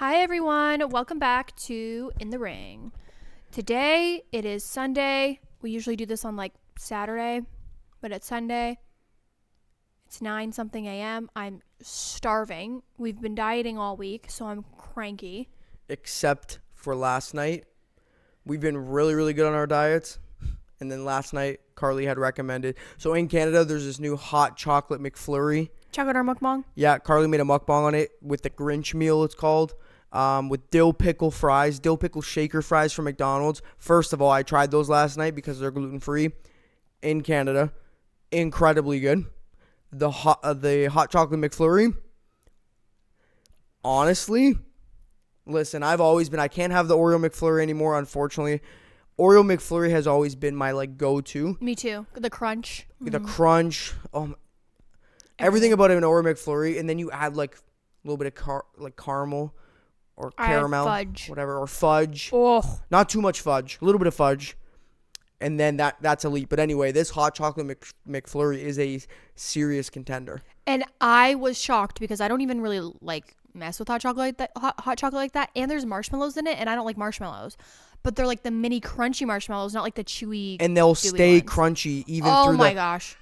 Hi everyone, welcome back to In the Ring. Today it is Sunday. We usually do this on like Saturday, but it's Sunday. It's 9 something a.m. I'm starving. We've been dieting all week, so I'm cranky. Except for last night. We've been really, really good on our diets. And then last night, Karlee had recommended. So in Canada, there's this new hot chocolate McFlurry. Chocolate or mukbang? Yeah, Karlee made a mukbang on it with the Grinch meal, it's called. With dill pickle shaker fries from McDonald's. First of all, I tried those last night because they're gluten-free in Canada. Incredibly good. The hot chocolate McFlurry. Honestly, listen, I can't have the Oreo McFlurry anymore, unfortunately. Oreo McFlurry has always been my go-to. Me too. The crunch. The crunch. Everything about an Oreo McFlurry, and then you add a little bit of caramel or caramel, fudge. Whatever, or fudge. Oh, Not too much fudge, a little bit of fudge, and then that's elite. But anyway, this hot chocolate McFlurry is a serious contender. and I was shocked because I don't even really mess with hot chocolate like that. And there's marshmallows in it, and I don't like marshmallows. But they're like the mini crunchy marshmallows, not like the chewy. And they'll stay ones. crunchy even Oh through my gosh.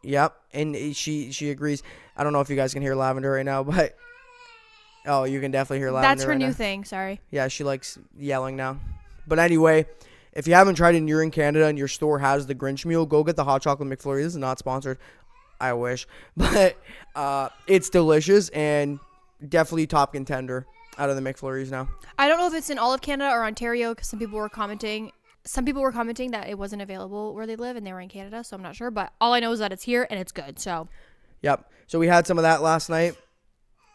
Yep, and she agrees. I don't know if you guys can hear Lavender right now, but you can definitely hear Lavender. That's her right new now. thing. Sorry. Yeah, she likes yelling now. But anyway, if you haven't tried it and you're in Canada and your store has the Grinch meal, go get the hot chocolate McFlurry. This is not sponsored. I wish. But it's delicious and definitely top contender out of the McFlurries now. I don't know if it's in all of Canada or Ontario because some people were commenting that it wasn't available where they live and they were in Canada, so I'm not sure. But all I know is that it's here and it's good. So. Yep. So we had some of that last night.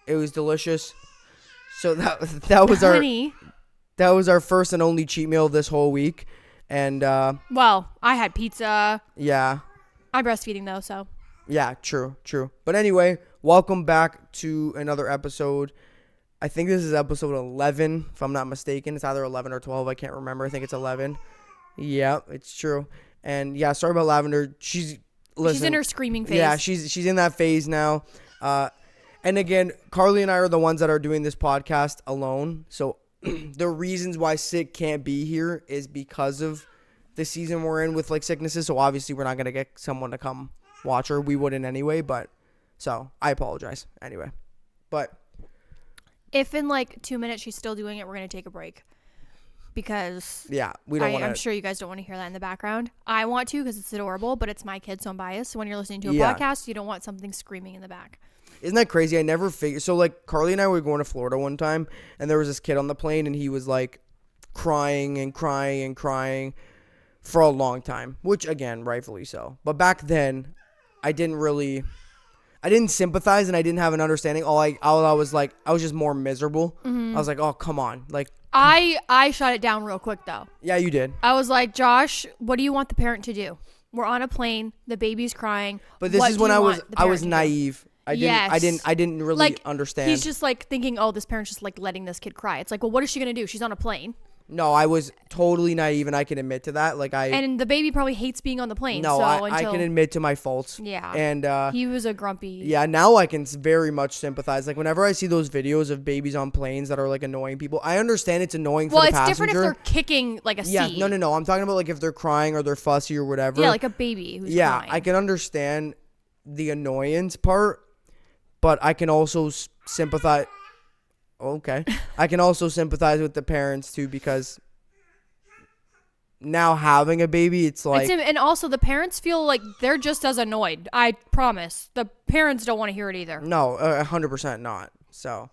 It was delicious. So that was our first and only cheat meal this whole week. And well, I had pizza. Yeah. I'm breastfeeding though, so. Yeah, true. But anyway, welcome back to another episode. I think this is episode 11, if I'm not mistaken. It's either 11 or 12. I can't remember. I think it's 11. Yeah, it's true. And yeah, sorry about Lavender. She's in her screaming phase. Yeah, she's in that phase now. And again, Karlee and I are the ones that are doing this podcast alone. So the reasons why Sid can't be here is because of the season we're in with sicknesses. So obviously we're not going to get someone to come watch her. We wouldn't anyway, but so I apologize anyway. But if in 2 minutes she's still doing it, we're going to take a break. Because yeah, we don't want to. I'm sure you guys don't want to hear that in the background. I want to because it's adorable, but it's my kid, so I'm biased. So when you're listening to a podcast, you don't want something screaming in the back. Isn't that crazy? I never figured. So Karlee and I were going to Florida one time, and there was this kid on the plane, and he was crying and crying and crying for a long time, which again, rightfully so. But back then, I didn't sympathize and I didn't have an understanding. I was just more miserable. Mm-hmm. I was like, oh, come on. I shut it down real quick though. Yeah, you did. I was like, Josh, what do you want the parent to do? We're on a plane. The baby's crying. But this is when I was naive. I didn't really understand. He's just thinking, oh, this parent's just letting this kid cry. It's well, what is she going to do? She's on a plane. No, I was totally naive, and I can admit to that. And the baby probably hates being on the plane. No, I can admit to my faults. Yeah. And he was a grumpy. Yeah, now I can very much sympathize. Whenever I see those videos of babies on planes that are annoying people, I understand it's annoying for the passenger. Well, it's different if they're kicking a seat. Yeah, no. I'm talking about if they're crying or they're fussy or whatever. Yeah, like a baby who's crying. I can understand the annoyance part, but I can also sympathize. Okay. I can also sympathize with the parents too, because now having a baby, it's and also the parents feel like they're just as annoyed. I promise. The parents don't want to hear it either. No, 100% not. So,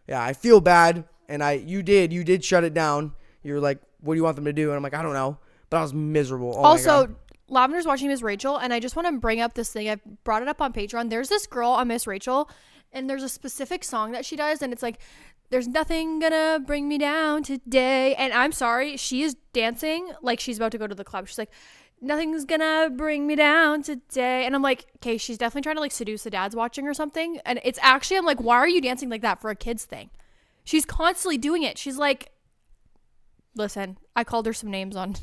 yeah, I feel bad, and you did shut it down. You're like, what do you want them to do? And I'm like, I don't know, but I was miserable. Oh also, my God. Lavender's watching Miss Rachel, and I just want to bring up this thing. I've brought it up on Patreon. There's this girl on Miss Rachel, and there's a specific song that she does, and it's there's nothing gonna bring me down today. And I'm sorry, she is dancing like she's about to go to the club. She's like, nothing's gonna bring me down today. And I'm like, okay, she's definitely trying to seduce the dads watching or something. And it's actually, I'm like, why are you dancing like that for a kid's thing? She's constantly doing it. She's like, listen, I called her some names on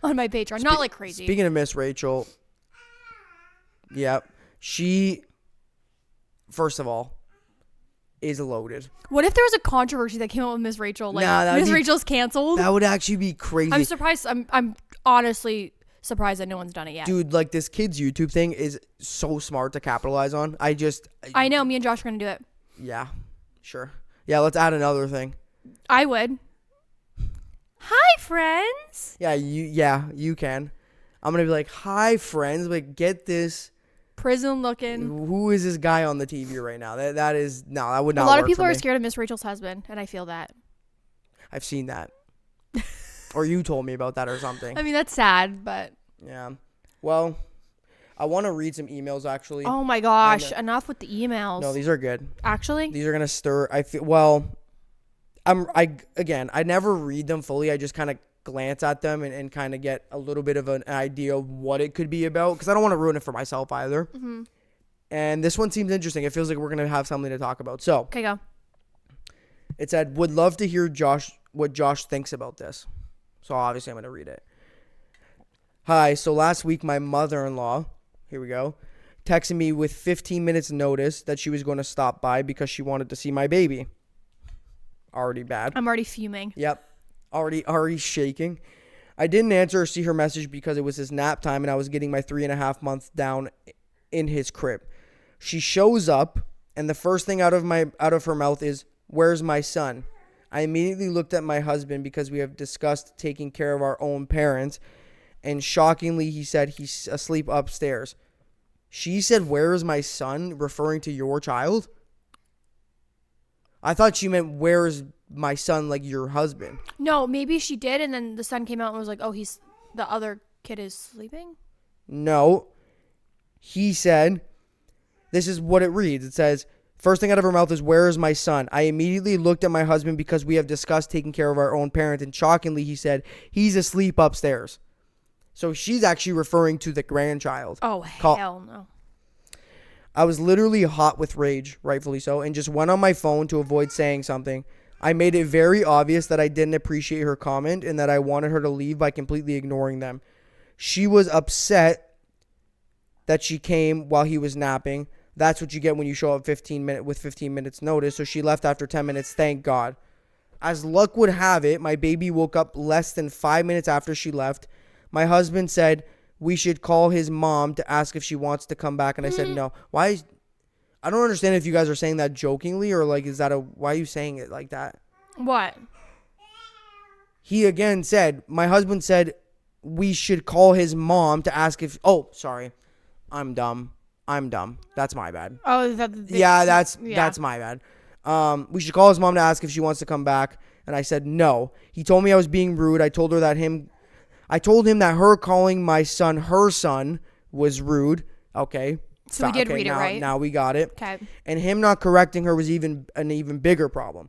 on my Patreon. Not crazy. Speaking of Miss Rachel, yeah, she, first of all, is loaded. What if there was a controversy that came out with Miss Rachel? Like, Miss Rachel's canceled? That would actually be crazy. I'm surprised. I'm honestly surprised that no one's done it yet. Dude, like, this kid's YouTube thing is so smart to capitalize on. I know. Me and Josh are going to do it. Yeah, sure. Yeah, let's add another thing. I would. Hi, friends. Yeah, you can. I'm going to be like, hi, friends. Like, get this. Prison looking. Who is this guy on the TV right now? That would not work. A lot of people are scared of Miss Rachel's husband, and I feel that. I've seen that. Or you told me about that or something. I mean, that's sad, but. Yeah. Well, I want to read some emails, actually. Oh, my gosh. Enough with the emails. No, these are good. Actually? These are going to stir. I feel, well, I never read them fully. I just kind of glance at them and kind of get a little bit of an idea of what it could be about, because I don't want to ruin it for myself either. Mm-hmm. And this one seems interesting. It feels like we're going to have something to talk about. So, okay, go. It said, would love to hear what Josh thinks about this. So obviously I'm going to read it. Hi, so last week my mother-in-law, here we go, texted me with 15 minutes notice that she was going to stop by because she wanted to see my baby. Already bad. I'm already fuming. Yep. Already shaking. I didn't answer or see her message because it was his nap time and I was getting my 3.5 months down in his crib. She shows up and the first thing out of her mouth is, "Where's my son?" I immediately looked at my husband because we have discussed taking care of our own parents, and shockingly he said he's asleep upstairs. She said, "Where is my son?" referring to your child? I thought she meant, "Where is my son," like your husband. No, maybe she did, and then the son came out and was like, "Oh, the other kid is sleeping." No, he said, this is what it reads. It says, first thing out of her mouth is, "Where is my son?" I immediately looked at my husband because we have discussed taking care of our own parent, and shockingly he said he's asleep upstairs. So she's actually referring to the grandchild. Oh, hell no. I was literally hot with rage, rightfully so, and just went on my phone to avoid saying something. I made it very obvious that I didn't appreciate her comment and that I wanted her to leave by completely ignoring them. She was upset that she came while he was napping. That's what you get when you show up 15 minutes notice. So she left after 10 minutes, thank God. As luck would have it, my baby woke up less than 5 minutes after she left. My husband said we should call his mom to ask if she wants to come back, and I said no. Why? I don't understand if you guys are saying that jokingly or like, why are you saying it like that? What? He again said, my husband said we should call his mom to ask if, oh, sorry. I'm dumb. That's my bad. Oh, that's my bad. We should call his mom to ask if she wants to come back. And I said no. He told me I was being rude. I told him that her calling my son her son was rude. Okay. So we did read it right. Now we got it. Okay. And him not correcting her was an even bigger problem.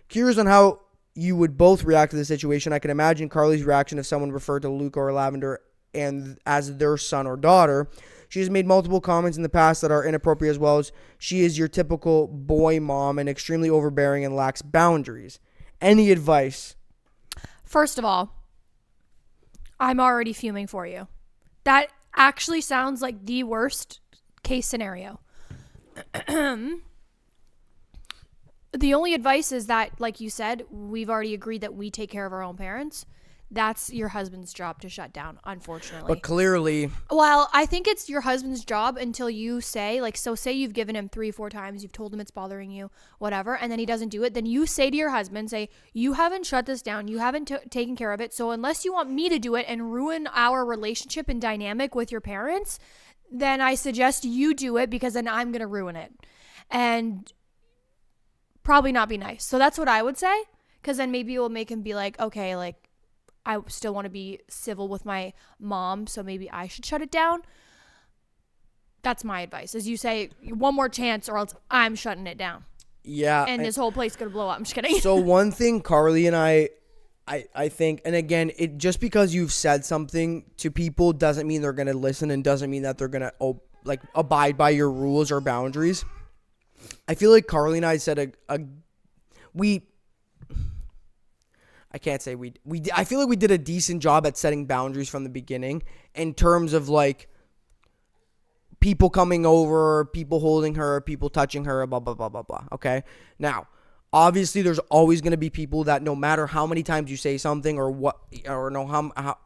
Curious on how you would both react to the situation. I can imagine Karlee's reaction if someone referred to Luca or Lavender and as their son or daughter. She has made multiple comments in the past that are inappropriate, as well as she is your typical boy mom and extremely overbearing and lacks boundaries. Any advice? First of all, I'm already fuming for you. That actually sounds like the worst case scenario. The only advice is that, like you said, we've already agreed that we take care of our own parents. That's your husband's job to shut down, unfortunately. But clearly... Well, I think it's your husband's job until you say, like, so say you've given him 3-4 times, you've told him it's bothering you, whatever, and then he doesn't do it, then you say to your husband, say, you haven't shut this down, you haven't taken care of it, so unless you want me to do it and ruin our relationship and dynamic with your parents, then I suggest you do it because then I'm going to ruin it. And probably not be nice. So that's what I would say, because then maybe it will make him be like, okay, like, I still want to be civil with my mom, so maybe I should shut it down. That's my advice. As you say, one more chance or else I'm shutting it down. Yeah. And this whole place is going to blow up. I'm just kidding. So one thing Karlee and I think, and again, it just because you've said something to people doesn't mean they're going to listen and doesn't mean that they're going to abide by your rules or boundaries. I feel like Karlee and I said I can't say I feel like we did a decent job at setting boundaries from the beginning in terms of like people coming over, people holding her, people touching her, blah, blah, blah, blah, blah. Okay? Now, obviously, there's always going to be people that no matter how many times you say something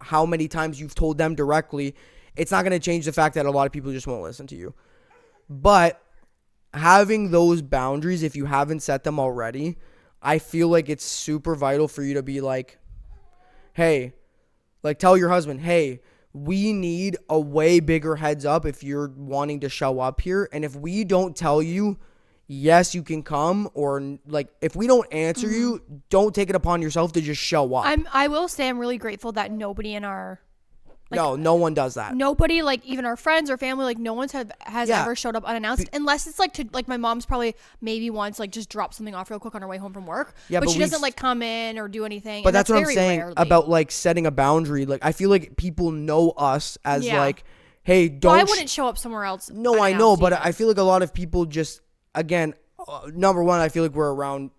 how many times you've told them directly, it's not going to change the fact that a lot of people just won't listen to you. But having those boundaries, if you haven't set them already, I feel like it's super vital for you to be like, hey, like tell your husband, hey, we need a way bigger heads up if you're wanting to show up here. And if we don't tell you, yes, you can come, or like if we don't answer you, don't take it upon yourself to just show up. I will say I'm really grateful that nobody in our no one does that. Nobody, like even our friends or family, like no one's has ever showed up unannounced, unless it's like my mom's probably maybe once like just dropped something off real quick on her way home from work. Yeah, but she doesn't like come in or do anything. But that's what I'm saying about like setting a boundary. Like I feel like people know us as like, hey, don't. Well, I wouldn't show up somewhere else. No, I know, but I feel like a lot of people just again, number one, I feel like we're around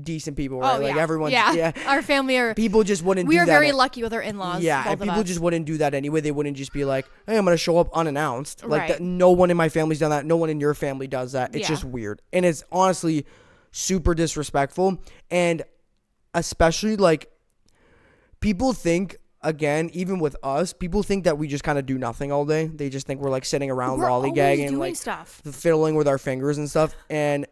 decent people, right? Like everyone's our family are people just wouldn't we do are that. Very lucky with our in-laws. Yeah, and people just wouldn't do that anyway. They wouldn't just be like, hey, I'm gonna show up unannounced. Like that, no one in my family's done that. No one in your family does that. It's just weird, and it's honestly super disrespectful. And especially like people think, again, even with us, people think that we just kind of do nothing all day. They just think we're like sitting around lollygagging and like stuff, fiddling with our fingers and stuff. And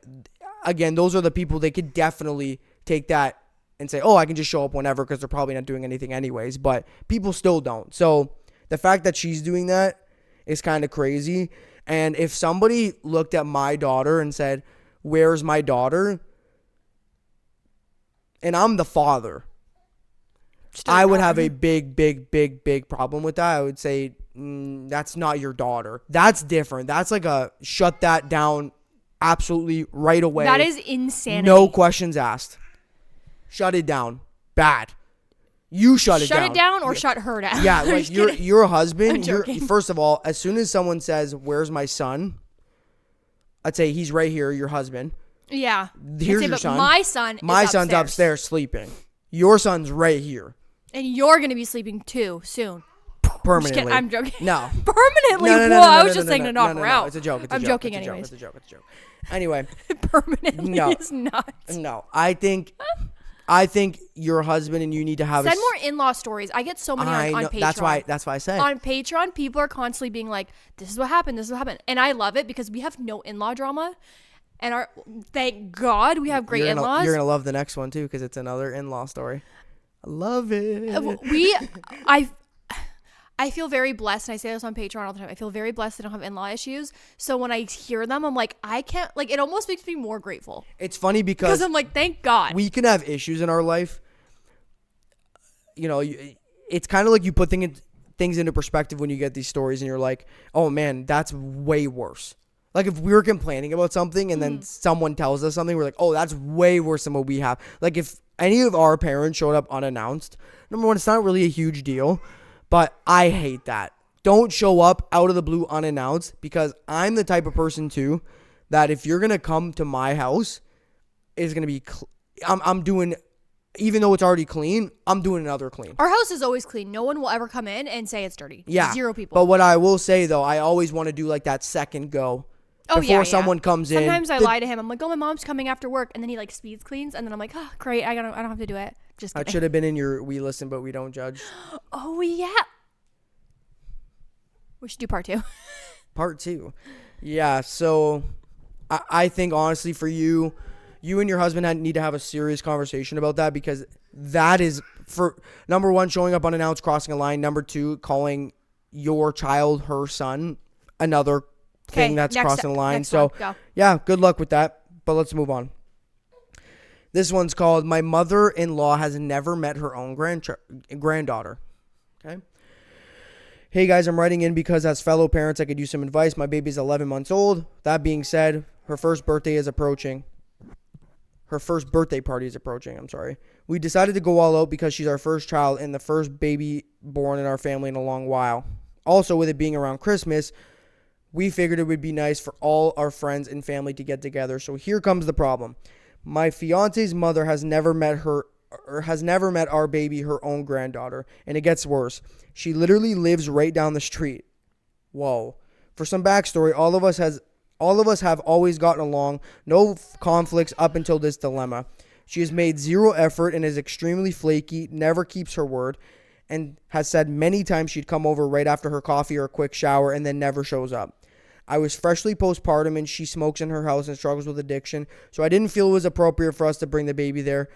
again, those are the people, they could definitely take that and say, oh, I can just show up whenever because they're probably not doing anything anyways. But people still don't. So the fact that she's doing that is kind of crazy. And if somebody looked at my daughter and said, where's my daughter? And I'm the father, I would have a big problem with that. I would say, that's not your daughter. That's different. That's like a shut that down absolutely right away. That is insanity. No questions asked. Shut it down. Bad. You shut it down. Shut it down or shut her down. Yeah, like your husband. First of all, as soon as someone says, "Where's my son?" I'd say he's right here. Your husband. Yeah. Here's your son. My son. My son's upstairs sleeping. Your son's right here. And you're gonna be sleeping too soon. Permanently. I'm joking. No. Permanently? No, I was just saying to knock her out. It's a joke. I'm joking anyways. It's a joke. Anyway. Permanently is nuts. No. I think your husband and you need to have send more in-law stories. I get so many on Patreon. That's why I said. On Patreon, people are constantly being like, this is what happened. And I love it because we have no in-law drama. And thank God we have great in-laws. You're going to love the next one too because it's another in-law story. I love it. I feel very blessed, and I say this on Patreon all the time. I feel very blessed that I don't have in-law issues. So when I hear them, I'm like, I can't, like, it almost makes me more grateful. It's funny because I'm like, thank God. We can have issues in our life. You know, it's kind of like you put things into perspective when you get these stories, and you're like, oh man, that's way worse. Like if we were complaining about something and then someone tells us something, we're like, oh, that's way worse than what we have. Like if any of our parents showed up unannounced, number one, it's not really a huge deal. But I hate that. Don't show up out of the blue unannounced because I'm the type of person too that if you're going to come to my house, it's going to be, I'm doing, even though it's already clean, I'm doing another clean. Our house is always clean. No one will ever come in and say it's dirty. Yeah. 0 people. But what I will say though, I always want to do like that second go. Before someone comes in. Sometimes I lie to him. I'm like, oh, my mom's coming after work. And then he like speeds cleans. And then I'm like, oh, great. I don't have to do it. Just kidding. I should have been in your We Listen But We Don't Judge. Oh, yeah. We should do part 2. Part 2. Yeah. So I think honestly for you and your husband need to have a serious conversation about that because that is for number one, showing up unannounced, crossing a line. Number 2, calling your child her son. Another thing that's crossing the line. So yeah, good luck with that. But let's move on. This one's called My Mother-in-Law Has Never Met Her Own Granddaughter. Okay. Hey guys, I'm writing in because as fellow parents, I could use some advice. My baby's 11 months old. That being said, her first birthday is approaching. Her first birthday party is approaching. I'm sorry. We decided to go all out because she's our first child and the first baby born in our family in a long while. Also, with it being around Christmas, we figured it would be nice for all our friends and family to get together. So here comes the problem. My fiance's mother has never met our baby, her own granddaughter. And it gets worse. She literally lives right down the street. Whoa. For some backstory, all of us have always gotten along, no conflicts up until this dilemma. She has made zero effort and is extremely flaky, never keeps her word, and has said many times she'd come over right after her coffee or a quick shower and then never shows up. I was freshly postpartum and she smokes in her house and struggles with addiction, so I didn't feel it was appropriate for us to bring the baby there.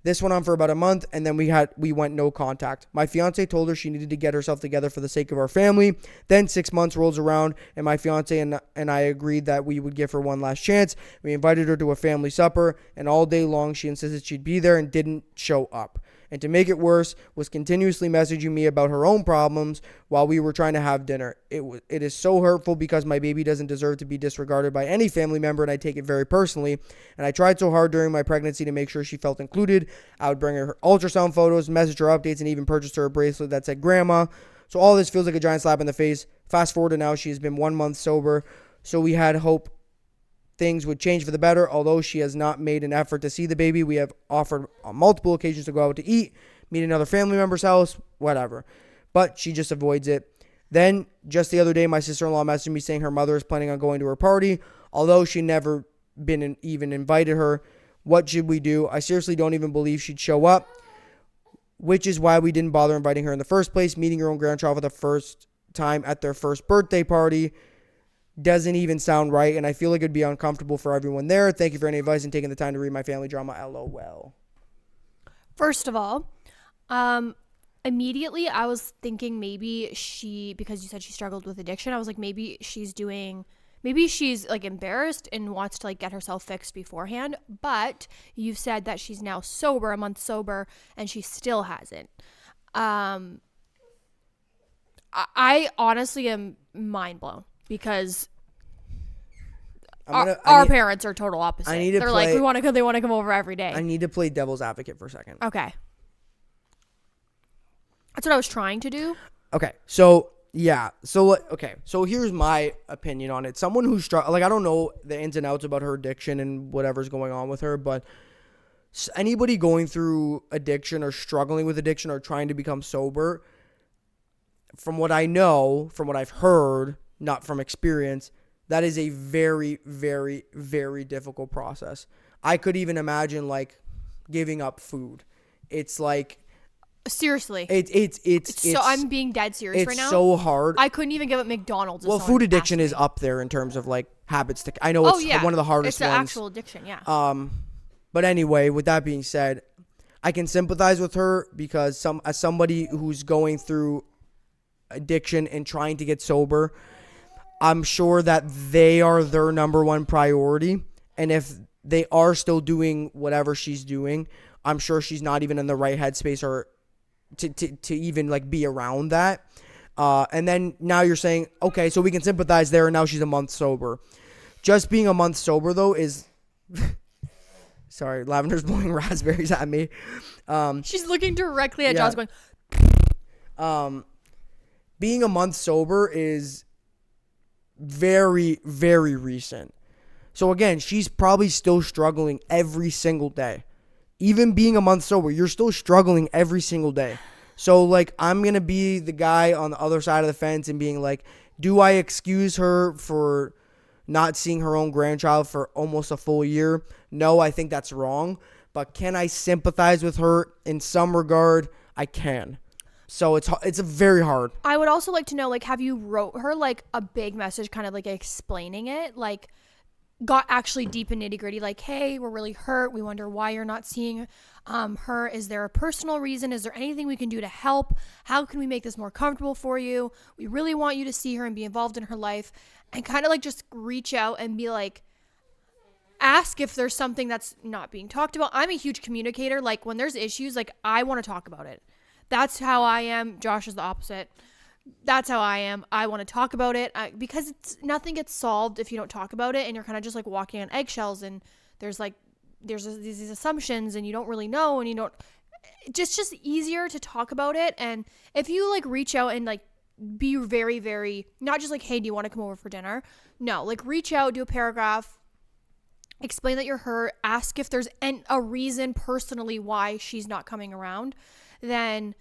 This went on for about a month, and then we went no contact. My fiance told her she needed to get herself together for the sake of our family. Then 6 months rolls around, and my fiance and I agreed that we would give her one last chance. We invited her to a family supper, and all day long she insisted she'd be there and didn't show up. And to make it worse, was continuously messaging me about her own problems while we were trying to have dinner. It is so hurtful because my baby doesn't deserve to be disregarded by any family member, and I take it very personally. And I tried so hard during my pregnancy to make sure she felt included. I would bring her ultrasound photos, message her updates, and even purchase her a bracelet that said grandma. So all this feels like a giant slap in the face. Fast forward to now, she has been 1 month sober. So we had hope things would change for the better. Although she has not made an effort to see the baby, we have offered on multiple occasions to go out to eat, meet another family member's house, whatever. But she just avoids it. Then, just the other day, my sister-in-law messaged me saying her mother is planning on going to her party, although she never even invited her. What should we do? I seriously don't even believe she'd show up, which is why we didn't bother inviting her in the first place. Meeting her own grandchild for the first time at their first birthday party doesn't even sound right, and I feel like it'd be uncomfortable for everyone there. Thank you for any advice and taking the time to read my family drama. LOL. First of all, immediately I was thinking maybe because you said she struggled with addiction, I was like, maybe she's like embarrassed and wants to like get herself fixed beforehand. But you've said that she's now sober, a month sober, and she still hasn't. I honestly am mind blown because our parents are total opposite. They're like, they want to come over every day. I need to play devil's advocate for a second. Okay. That's what I was trying to do. Okay. So, yeah. So here's my opinion on it. Someone who's I don't know the ins and outs about her addiction and whatever's going on with her, but anybody going through addiction or struggling with addiction or trying to become sober, from what I know, from what I've heard, not from experience, that is a very, very, very difficult process. I could even imagine like giving up food. It's like, seriously, it's so I'm being dead serious right now. It's so hard. I couldn't even give up McDonald's. Well, food addiction is up there in terms of like habits. I know it's one of the hardest ones. It's an actual addiction, yeah. But anyway, with that being said, I can sympathize with her because as somebody who's going through addiction and trying to get sober, I'm sure that they are their number one priority. And if they are still doing whatever she's doing, I'm sure she's not even in the right headspace or to even like be around that. And then now you're saying, okay, so we can sympathize there, and now she's a month sober. Just being a month sober though is sorry, Lavender's blowing raspberries at me. She's looking directly at Josh going. Being a month sober is very, very recent. So again, she's probably still struggling every single day. Even being a month sober, you're still struggling every single day. So like, I'm going to be the guy on the other side of the fence and being like, do I excuse her for not seeing her own grandchild for almost a full year? No, I think that's wrong. But can I sympathize with her in some regard? I can. So it's a very hard. I would also like to know, like, have you wrote her like a big message kind of like explaining it? Like, got actually deep and nitty gritty, like, hey, we're really hurt. We wonder why you're not seeing her. Is there a personal reason? Is there anything we can do to help? How can we make this more comfortable for you? We really want you to see her and be involved in her life, and kind of like just reach out and be like, ask if there's something that's not being talked about. I'm a huge communicator. Like, when there's issues, like, I want to talk about it. That's how I am. Josh is the opposite. That's how I am. I want to talk about it because nothing gets solved if you don't talk about it, and you're kind of just like walking on eggshells, and there's these assumptions, and you don't really know, and you don't. It's just easier to talk about it, and if you like reach out and like be very, very, not just like, hey, do you want to come over for dinner? No, like reach out, do a paragraph, explain that you're hurt, ask if there's a reason personally why she's not coming around. Then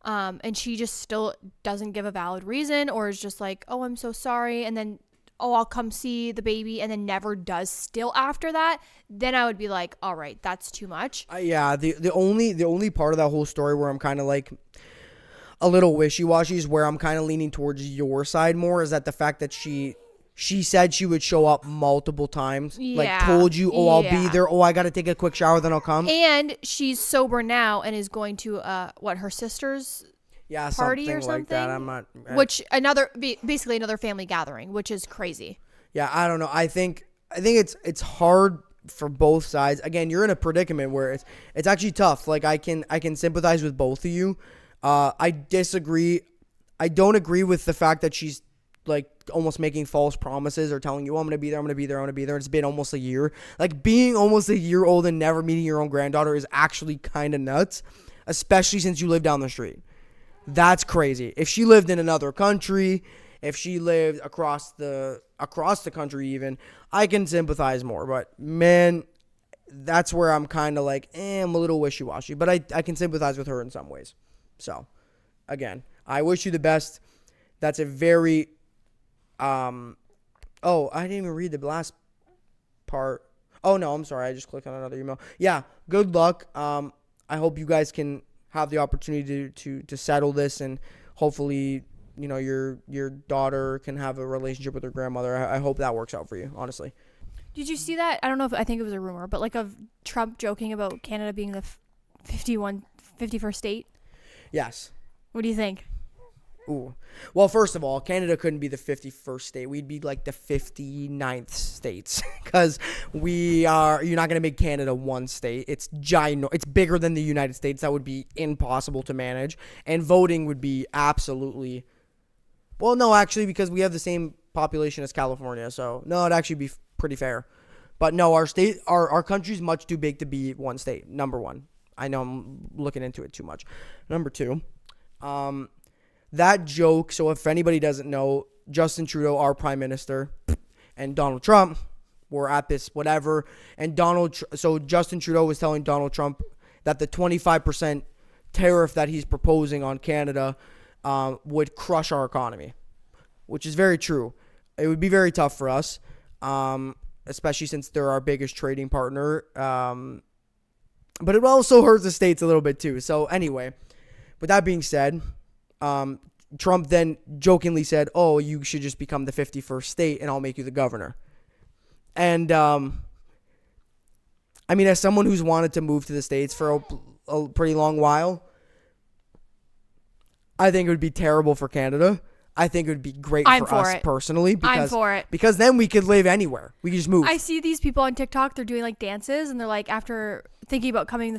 and she just still doesn't give a valid reason, or is just like, oh, I'm so sorry, and then oh, I'll come see the baby and then never does still after that, then I would be like, all right, that's too much. Yeah, the only part of that whole story where I'm kind of like a little wishy-washy is where I'm kind of leaning towards your side more, is that the fact that she said she would show up multiple times. Like, Yeah. told you, oh, I'll be Yeah. there. Oh, I got to take a quick shower, then I'll come. And she's sober now and is going to her sister's Yeah, party or something like that. I'm something? not. Which basically another family gathering, which is crazy. Yeah, I don't know. I think it's hard for both sides. Again, you're in a predicament where it's actually tough. Like, I can sympathize with both of you. I disagree. I don't agree with the fact that she's like almost making false promises or telling you, oh, I'm gonna be there, I'm gonna be there, I'm gonna be there. It's been almost a year. Like, being almost a year old and never meeting your own granddaughter is actually kind of nuts, especially since you live down the street. That's crazy. If she lived in another country, if she lived across the country even, I can sympathize more. But man, that's where I'm kind of like, I'm a little wishy-washy. But I can sympathize with her in some ways. So, again, I wish you the best. That's a very, I didn't even read the last part. Oh, no, I'm sorry. I just clicked on another email. Yeah, good luck. I hope you guys can have the opportunity to settle this, and hopefully, you know, your daughter can have a relationship with her grandmother. I hope that works out for you, honestly. Did you see that? I don't know if I think it was a rumor, but like of Trump joking about Canada being the 51st state. Yes. What do you think? Ooh. Well, first of all, Canada couldn't be the 51st state. We'd be like the 59th states, because you're not going to make Canada one state. It's it's bigger than the United States. That would be impossible to manage. And voting would be absolutely, well, no, actually, because we have the same population as California. So no, it'd actually be pretty fair. But no, our country's much too big to be one state. Number one. I know I'm looking into it too much. Number two, that joke, so if anybody doesn't know, Justin Trudeau, our prime minister, and Donald Trump were at this whatever, and so Justin Trudeau was telling Donald Trump that the 25% tariff that he's proposing on Canada would crush our economy, which is very true. It would be very tough for us, especially since they're our biggest trading partner, but it also hurts the states a little bit too. So anyway, with that being said, Trump then jokingly said, oh, you should just become the 51st state and I'll make you the governor. And, I mean, as someone who's wanted to move to the States for a pretty long while, I think it would be terrible for Canada. I think it would be great for us personally. I'm for it. Because then we could live anywhere. We could just move. I see these people on TikTok, they're doing like dances, and they're like, after thinking about becoming the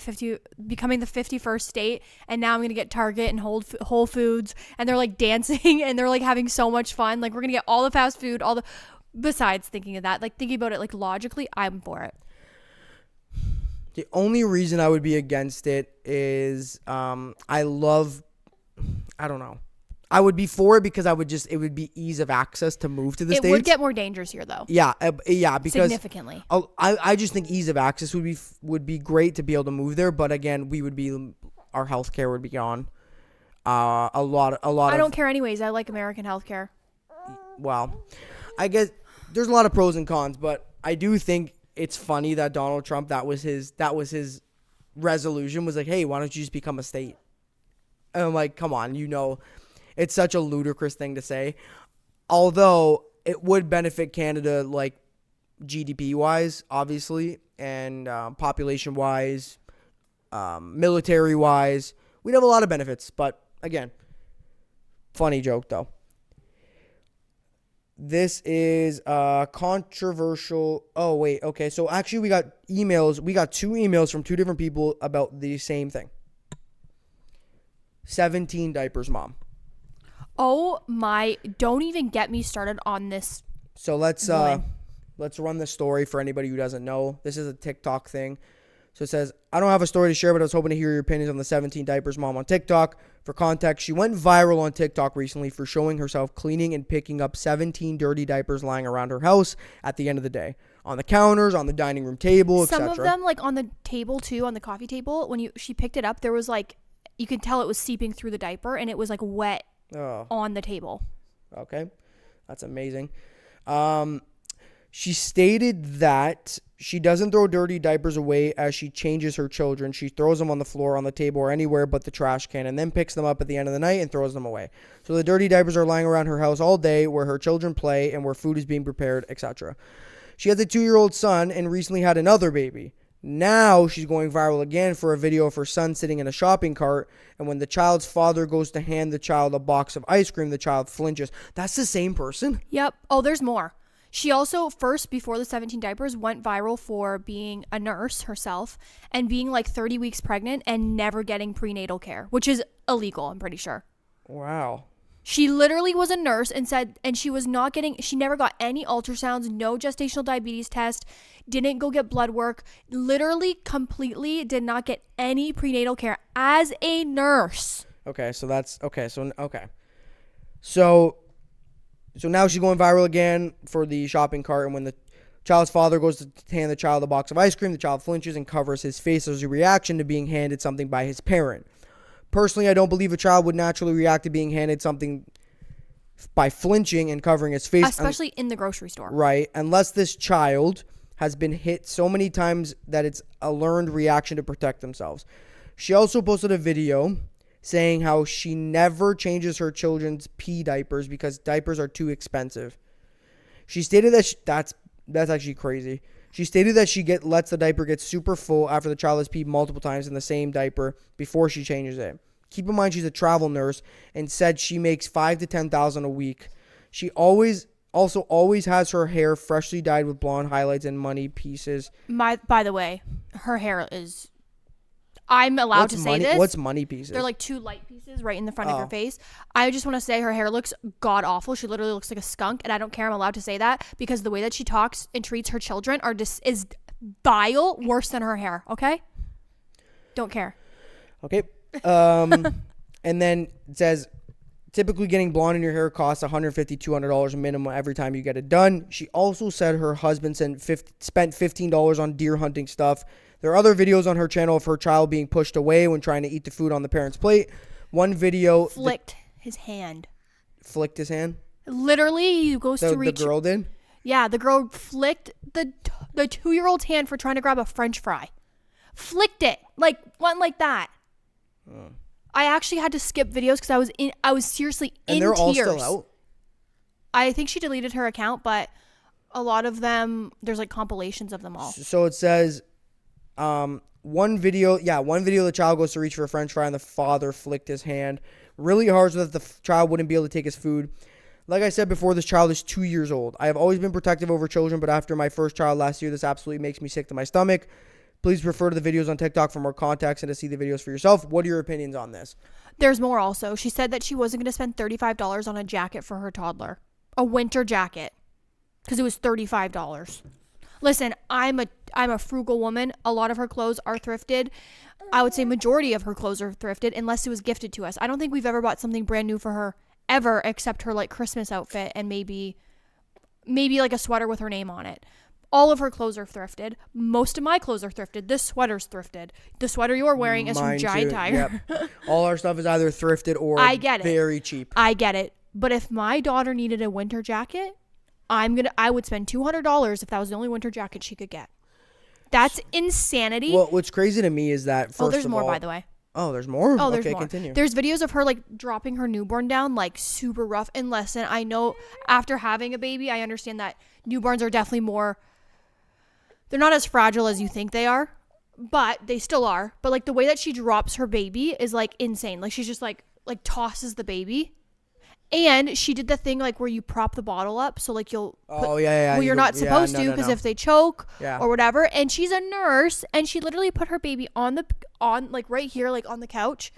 51st state, and now I'm going to get Target and Whole Foods, and they're like dancing, and they're like having so much fun. Like, we're going to get all the fast food, besides thinking of that, like thinking about it like logically, I'm for it. The only reason I would be against it is I don't know. I would be for it because it would be ease of access to move to the States. It would get more dangerous here, though. Yeah, because significantly. I just think ease of access would be great to be able to move there, but again, our healthcare would be gone. A lot. I don't care anyways. I like American healthcare. Well, I guess there's a lot of pros and cons, but I do think it's funny that Donald Trump, that was his resolution, was like, hey, why don't you just become a state? And I'm like, come on, it's such a ludicrous thing to say. Although it would benefit Canada, like GDP-wise, obviously, and population-wise, military-wise. We'd have a lot of benefits. But, again, funny joke, though. This is controversial. Oh, wait. Okay, so actually we got emails. We got 2 emails from 2 different people about the same thing. 17 diapers mom. Oh my, don't even get me started on this. So let's run the story for anybody who doesn't know. This is a TikTok thing. So it says, I don't have a story to share, but I was hoping to hear your opinions on the 17 diapers mom on TikTok. For context, she went viral on TikTok recently for showing herself cleaning and picking up 17 dirty diapers lying around her house at the end of the day. On the counters, on the dining room table, etc. Some of them, like on the table too, on the coffee table, when she picked it up, there was like, you could tell it was seeping through the diaper, and it was like wet on the table. Okay. That's amazing. She stated that she doesn't throw dirty diapers away as she changes her children. She throws them on the floor, on the table, or anywhere but the trash can, and then picks them up at the end of the night and throws them away. So the dirty diapers are lying around her house all day where her children play and where food is being prepared, etc. She has a 2-year-old son and recently had another baby. Now she's going viral again for a video of her son sitting in a shopping cart, and when the child's father goes to hand the child a box of ice cream, the child flinches. That's the same person? Yep. Oh, there's more. She also, first, before the 17 diapers, went viral for being a nurse herself and being like 30 weeks pregnant and never getting prenatal care, which is illegal, I'm pretty sure. Wow. She literally was a nurse and said, and she never got any ultrasounds, no gestational diabetes test, didn't go get blood work, literally completely did not get any prenatal care as a nurse. Okay, so that's, okay. So now she's going viral again for the shopping cart, and when the child's father goes to hand the child a box of ice cream, the child flinches and covers his face as a reaction to being handed something by his parent. Personally, I don't believe a child would naturally react to being handed something by flinching and covering his face. Especially in the grocery store. Right, unless this child has been hit so many times that it's a learned reaction to protect themselves. She also posted a video saying how she never changes her children's pee diapers because diapers are too expensive. She stated that that's actually crazy. She stated that she lets the diaper get super full after the child has peed multiple times in the same diaper before she changes it. Keep in mind she's a travel nurse and said she makes $5,000 to $10,000 a week. She always has her hair freshly dyed with blonde highlights and money pieces. By the way, her hair is... I'm allowed to say this. What's money pieces? They're like 2 light pieces right in the front of her face. I just want to say her hair looks god awful. She literally looks like a skunk, and I don't care. I'm allowed to say that because the way that she talks and treats her children is vile, worse than her hair. Okay, don't care. Okay, and then it says typically getting blonde in your hair costs $150, $200 minimum every time you get it done. She also said her husband spent $15 on deer hunting stuff. There are other videos on her channel of her child being pushed away when trying to eat the food on the parent's plate. One video... Flicked his hand. Flicked his hand? Literally, he goes to reach... The girl did? Yeah, the girl flicked the 2-year-old's hand for trying to grab a French fry. Flicked it. Like, went like that. Oh. I actually had to skip videos because I was seriously in tears. And they're all still out? I think she deleted her account, but a lot of them, there's like compilations of them all. So it says... one video the child goes to reach for a French fry and the father flicked his hand really hard so that the child wouldn't be able to take his food. Like I said before, this child is 2 years old. I have always been protective over children, but after my first child last year, this absolutely makes me sick to my stomach. Please refer to the videos on TikTok for more context and to see the videos for yourself. What are your opinions on this? There's more also. She said that she wasn't going to spend $35 on a jacket for her toddler. A winter jacket. Because it was $35. Listen, I'm a frugal woman. A lot of her clothes are thrifted. I would say majority of her clothes are thrifted unless it was gifted to us. I don't think we've ever bought something brand new for her ever except her like Christmas outfit and maybe like a sweater with her name on it. All of her clothes are thrifted. Most of my clothes are thrifted. This sweater's thrifted. The sweater you're wearing is from Giant Tiger. Yep. All our stuff is either thrifted or very cheap. I get it. But if my daughter needed a winter jacket, I would spend $200 if that was the only winter jacket she could get. That's insanity. Well, what's crazy to me is that there's more, by the way. Oh, there's more? Oh, there's more. Continue. There's videos of her like dropping her newborn down like super rough. And listen, I know after having a baby, I understand that newborns are definitely they're not as fragile as you think they are, but they still are. But like the way that she drops her baby is like insane. Like she's just like tosses the baby. And she did the thing like where you prop the bottle up so like you'll well you're not supposed to because if they choke or whatever. And she's a nurse and she literally put her baby on like right here like on the couch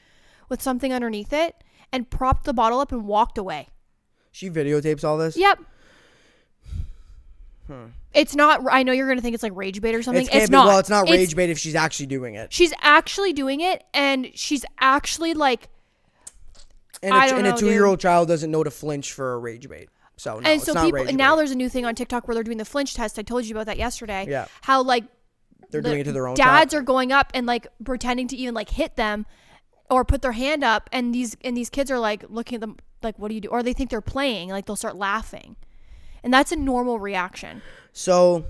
with something underneath it and propped the bottle up and walked away. She videotapes all this? Yep. It's not, I know you're going to think it's like rage bait or something. It's not. Well, it's not rage bait if she's actually doing it. She's actually doing it and she's actually like And a 2-year-old child doesn't know to flinch for a rage bait. So no, it's not rage bait. Now there's a new thing on TikTok where they're doing the flinch test. I told you about that yesterday. Yeah. How like they're doing it to their own dads are going up and like pretending to even like hit them or put their hand up and these kids are like looking at them like, what do you do? Or they think they're playing, like they'll start laughing. And that's a normal reaction. So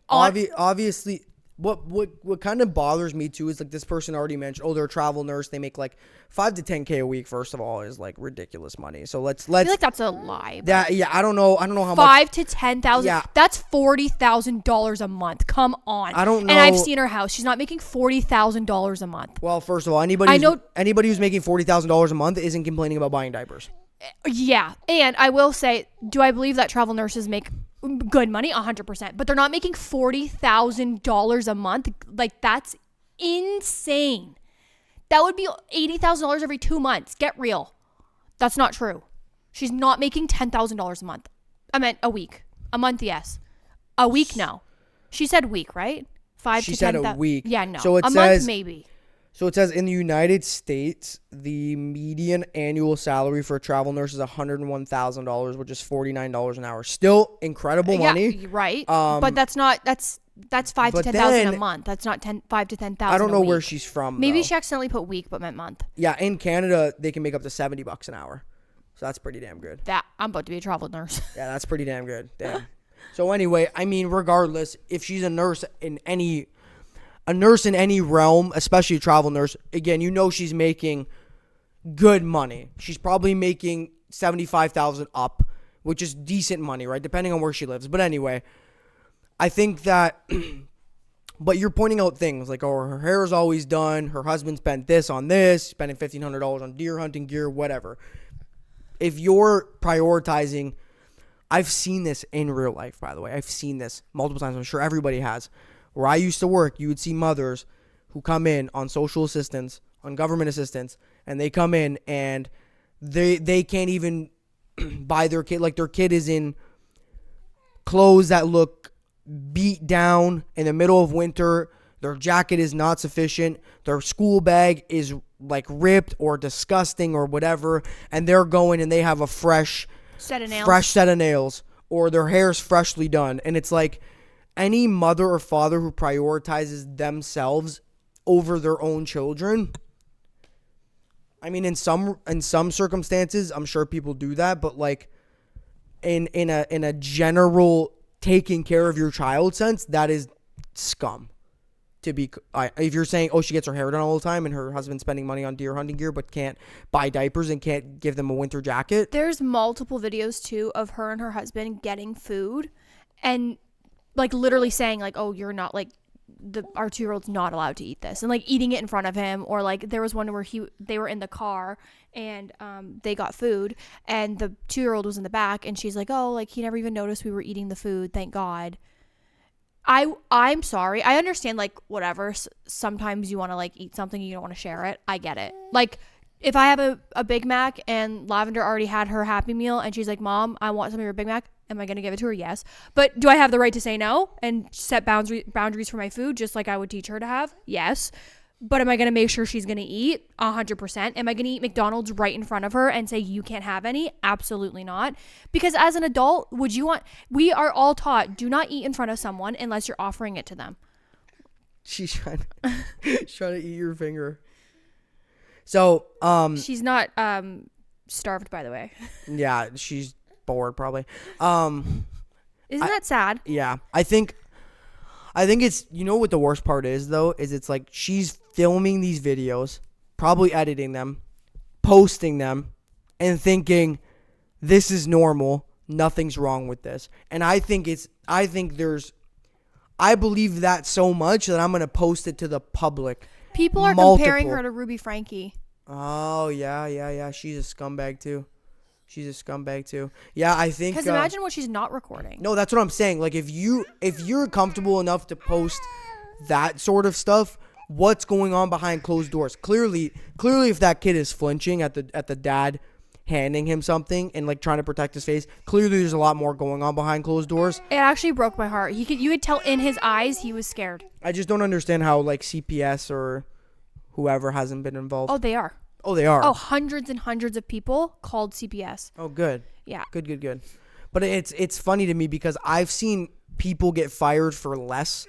On obviously, what kind of bothers me too is like this person already mentioned, oh, they're a travel nurse. They make like $5,000 to $10,000 a week. First of all, is like ridiculous money. So let's. I feel like that's a lie. I don't know how much. $5,000 to $10,000. Yeah. That's $40,000 a month. Come on. I don't know. And I've seen her house. She's not making $40,000 a month. Well, first of all, anybody who's making $40,000 a month isn't complaining about buying diapers. Yeah. And I will say, do I believe that travel nurses make good money? 100%. But they're not making $40,000 a month. Like, that's insane. That would be $80,000 every 2 months. Get real. That's not true. She's not making $10,000 a month. I meant a week. A month, yes. A week, no. She said week, right? She said a week. Yeah, no. So a month, maybe. So it says in the United States, the median annual salary for a travel nurse is $101,000, which is $49 an hour. Still incredible money. Yeah, right. But that's $5,000 to $10,000 a month. That's not $5,000 to $10,000. I don't know where she's from. Maybe she accidentally put week but meant month. Yeah, in Canada they can make up to $70 an hour, so that's pretty damn good. I'm about to be a travel nurse. Yeah, that's pretty damn good. Damn. So anyway, I mean, regardless, if she's a nurse in any realm, especially a travel nurse, again, she's making good money. She's probably making $75,000 up, which is decent money, right? Depending on where she lives. But anyway, I think that, but you're pointing out things like, oh, her hair is always done. Her husband spent this on this, spending $1,500 on deer hunting gear, whatever. If you're prioritizing, I've seen this in real life, by the way. I've seen this multiple times. I'm sure everybody has. Where I used to work, you would see mothers who come in on social assistance, on government assistance, and they come in and they can't even buy their kid. Like, their kid is in clothes that look beat down in the middle of winter. Their jacket is not sufficient. Their school bag is like ripped or disgusting or whatever. And they're going and they have a fresh set of nails, or their hair's freshly done. And it's like, any mother or father who prioritizes themselves over their own children, I mean, in some circumstances, I'm sure people do that, but like in a general taking care of your child sense, that is scum. If you're saying, oh, she gets her hair done all the time and her husband's spending money on deer hunting gear but can't buy diapers and can't give them a winter jacket. There's multiple videos too of her and her husband getting food and like literally saying like, oh, you're not like our 2-year-old's not allowed to eat this, and like eating it in front of him. Or like there was one where they were in the car and they got food and the 2-year-old was in the back and she's like, oh, like he never even noticed we were eating the food, thank God. I'm sorry. I understand, like, whatever. Sometimes you want to, like, eat something and you don't want to share it. I get it. Like, if I have a Big Mac and Lavender already had her Happy Meal and she's like, Mom, I want some of your Big Mac, am I going to give it to her? Yes. But do I have the right to say no and set boundaries for my food just like I would teach her to have? Yes. But am I going to make sure she's going to eat? 100%. Am I going to eat McDonald's right in front of her and say you can't have any? Absolutely not. Because as an adult, we are all taught, do not eat in front of someone unless you're offering it to them. She's trying to eat your finger. So, she's not starved, by the way. Yeah, she's bored probably. Isn't that sad? Yeah. I think it's, what the worst part is though, is it's like she's filming these videos, probably editing them, posting them, and thinking this is normal, nothing's wrong with this. And I believe that so much that I'm going to post it to the public. People are comparing her to Ruby Frankie. Oh, yeah. She's a scumbag too. Yeah, I think. Because imagine what she's not recording. No, that's what I'm saying. Like, if you're comfortable enough to post that sort of stuff, what's going on behind closed doors? Clearly, if that kid is flinching at the dad handing him something and like trying to protect his face, clearly there's a lot more going on behind closed doors. It actually broke my heart. You could tell in his eyes he was scared. I just don't understand how like CPS or whoever hasn't been involved. Oh, they are. Oh, hundreds and hundreds of people called CPS. Oh, good. Yeah. Good. But it's funny to me because I've seen people get fired for less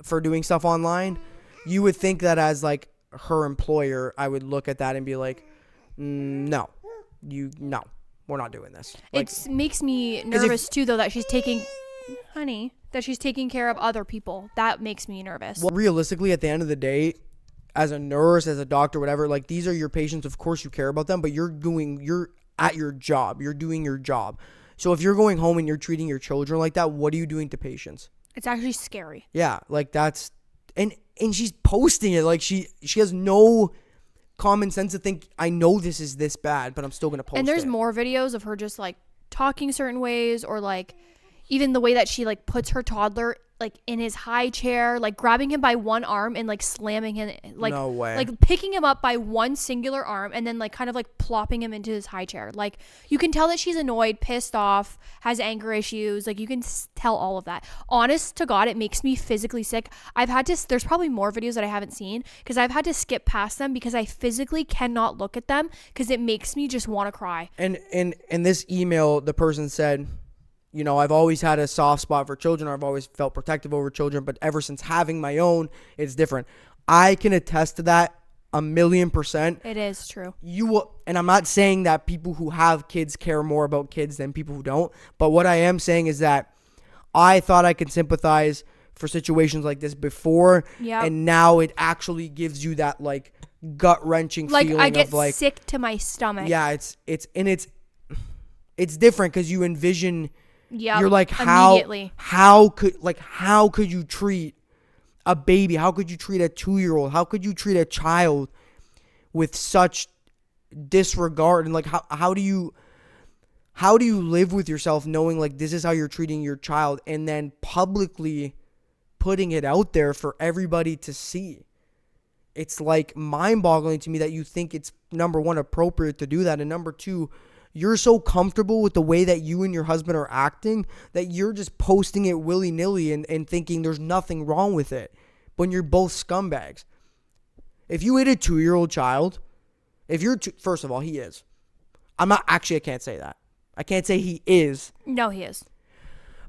for doing stuff online. You would think that as like her employer, I would look at that and be like, no, we're not doing this. It makes me nervous too, though, that she's taking care of other people. That makes me nervous. Well, realistically, at the end of the day, as a nurse, as a doctor, whatever, like, these are your patients. Of course you care about them, but you're at your job. You're doing your job. So if you're going home and you're treating your children like that, what are you doing to patients? It's actually scary. Yeah, like, that's, and she's posting it. Like, she has no common sense to think, I know this is this bad, but I'm still going to post it. And there's more videos of her just, like, talking certain ways, or, like, even the way that she, like, puts her toddler, like, in his high chair, like, grabbing him by one arm and, like, slamming him, like, no way. Like, picking him up by one singular arm and then, like, kind of, like, plopping him into his high chair. Like, you can tell that she's annoyed, pissed off, has anger issues. Like, you can tell all of that. Honest to God, it makes me physically sick. There's probably more videos that I haven't seen, because I've had to skip past them because I physically cannot look at them because it makes me just want to cry. And in this email, the person said, you know, I've always had a soft spot for children. I've always felt protective over children, but ever since having my own, it's different. I can attest to that 1,000,000%. It is true. And I'm not saying that people who have kids care more about kids than people who don't, but what I am saying is that I thought I could sympathize for situations like this before, and now it actually gives you that, like, gut-wrenching feeling I get of, like, sick to my stomach. Yeah, it's different because you envision. Yeah, you're like, how could you treat a baby? How could you treat a 2-year-old? How could you treat a child with such disregard? And, like, how do you live with yourself knowing, like, this is how you're treating your child, and then publicly putting it out there for everybody to see? It's, like, mind-boggling to me that you think it's, number one, appropriate to do that, and number two, you're so comfortable with the way that you and your husband are acting that you're just posting it willy-nilly and thinking there's nothing wrong with it when you're both scumbags. If you hit a 2-year-old child, first of all, he is. I can't say that. I can't say he is. No, he is.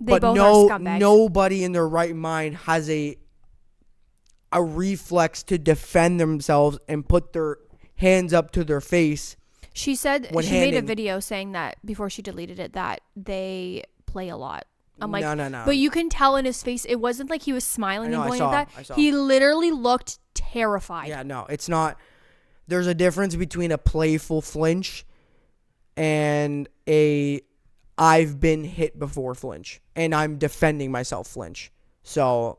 But both are scumbags. Nobody in their right mind has a reflex to defend themselves and put their hands up to their face. She said she made a video saying that before she deleted it, that they play a lot. I'm like, no. But you can tell in his face, it wasn't like he was smiling and going like that. I saw. He literally looked terrified. Yeah, no, it's not. There's a difference between a playful flinch and I've been hit before flinch, and I'm defending myself flinch. So,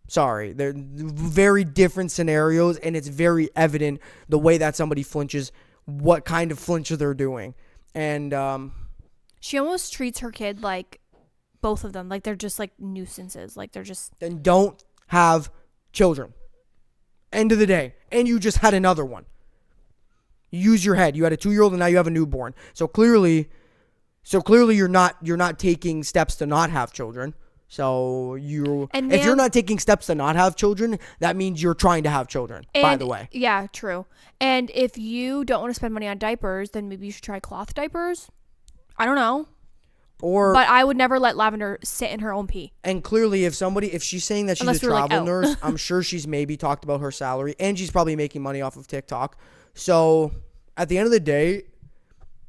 sorry. They're very different scenarios, and it's very evident the way that somebody flinches, what kind of flinch they're doing. And she almost treats her kid like, both of them, like they're just like nuisances. Like they're just... Then don't have children. End of the day. And you just had another one. Use your head. You had a 2-year-old and now you have a newborn. So clearly you're not taking steps to not have children. So if you're not taking steps to not have children, that means you're trying to have children, by the way. Yeah, true. And if you don't want to spend money on diapers, then maybe you should try cloth diapers. I don't know. But I would never let Lavender sit in her own pee. And clearly, if she's saying that she's a travel nurse, I'm sure she's maybe talked about her salary, and she's probably making money off of TikTok. So at the end of the day,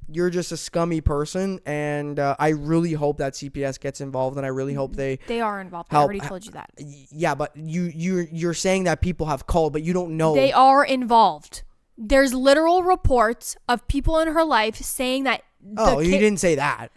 you're just a scummy person, and I really hope that CPS gets involved, and I really hope they are involved. I already told you that. Yeah, but you're saying that people have called, but you don't know. They are involved. There's literal reports of people in her life saying that. You didn't say that.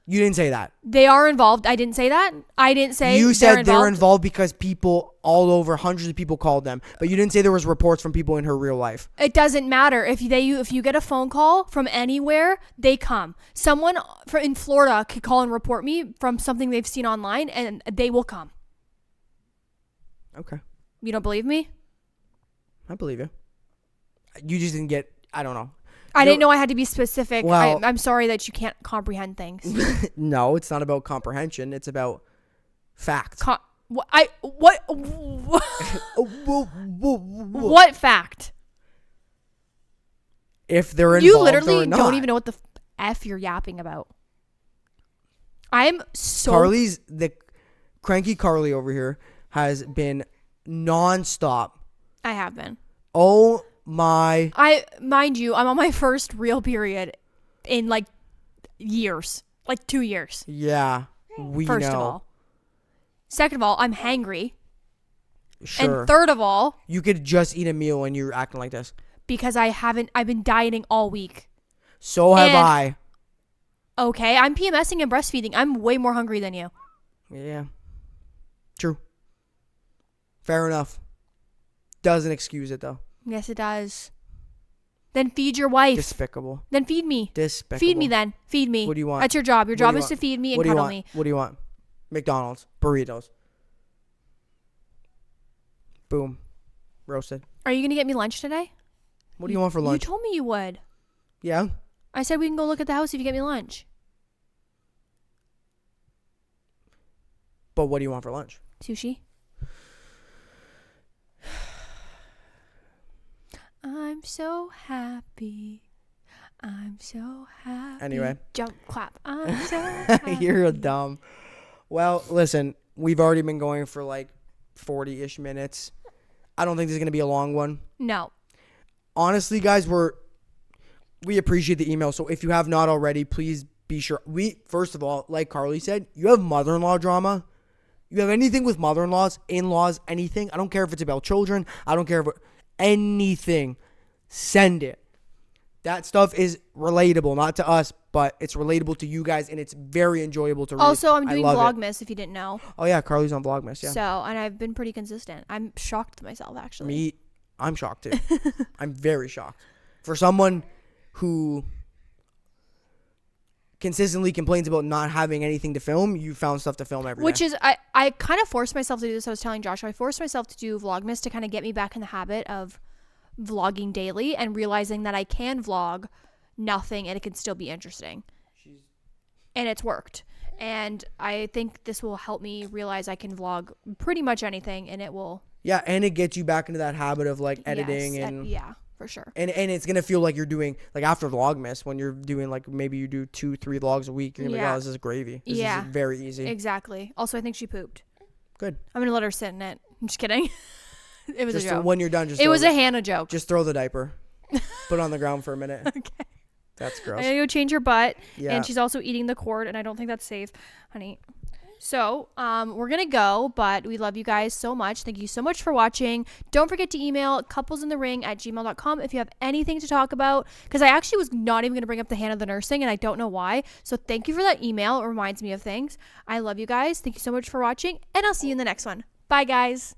You didn't say that. They are involved. I didn't say that. I didn't say you said they're involved because people all over, hundreds of people called them, but you didn't say there was reports from people in her real life. It doesn't matter if you get a phone call from anywhere, they come. Someone in Florida could call and report me from something they've seen online, and they will come. Okay. You don't believe me? I believe you. You just didn't get. I don't know. I didn't know I had to be specific. Well, I'm sorry that you can't comprehend things. No, it's not about comprehension. It's about fact. What fact? If they're involved you literally or not. Don't even know what the F you're yapping about. I'm so... The cranky Karlee over here has been nonstop. I have been. Oh my... Mind you, I'm on my first real period in like years, like 2 years. Yeah, we First know. of all. Second of all, I'm hangry. Sure. And third of all, you could just eat a meal and you're acting like this. because I've been dieting all week. So have And- I. Okay, I'm PMSing and breastfeeding. I'm way more hungry than you. Yeah. True. Fair enough. Doesn't excuse it though. Yes, it does. Then feed your wife. Despicable. Then feed me. Despicable. Feed me then. Feed me. What do you want? That's your job. Your What do job you is want? to feed me and What do you cuddle want? me. What do you want? McDonald's. Burritos. Boom. Roasted. Are you going to get me lunch today? What do you want for lunch? You told me you would. Yeah? I said we can go look at the house if you get me lunch. But what do you want for lunch? Sushi. I'm so happy. I'm so happy. Anyway. Jump, clap. I'm so happy. You're a dumb. Well, listen, we've already been going for like 40-ish minutes. I don't think this is going to be a long one. No. Honestly, guys, we appreciate the email. So if you have not already, please be sure. First of all, like Karlee said, you have mother-in-law drama. You have anything with mother-in-laws, in-laws, anything. I don't care if it's about children. I don't care if anything. Send it. That stuff is relatable, not to us, but it's relatable to you guys, and it's very enjoyable to read. Also, I'm I doing love it. Vlogmas if you didn't know. Oh, yeah, Karlee's on Vlogmas, yeah. So, and I've been pretty consistent. I'm shocked with myself, actually. I'm shocked, too. I'm very shocked. For someone who consistently complains about not having anything to film, you found stuff to film every day. Which is, I kind of forced myself to do this. I was telling Josh, I forced myself to do Vlogmas to kind of get me back in the habit of vlogging daily and realizing that I can vlog nothing and it can still be interesting. And it's worked. And I think this will help me realize I can vlog pretty much anything, and it will. Yeah, and it gets you back into that habit of like editing and yeah, for sure. And it's gonna feel like you're doing like after Vlogmas when you're doing like maybe you do 2-3 vlogs a week. You're gonna be like, oh, this is gravy. This is very easy. Exactly. Also, I think she pooped. Good. I'm gonna let her sit in it. I'm just kidding. It was Just a joke. when you're done, It was a Hannah joke. Just throw the diaper. Put it on the ground for a minute. Okay. That's I gross. gotta go change her butt. Yeah. And she's also eating the cord, and I don't think that's safe, honey. So, we're gonna go, but we love you guys so much. Thank you so much for watching. Don't forget to email couplesinthering@gmail.com if you have anything to talk about, because I actually was not even gonna bring up the Hannah the nursing, and I don't know why. So thank you for that email. It reminds me of things. I love you guys. Thank you so much for watching, and I'll see you in the next one. Bye, guys.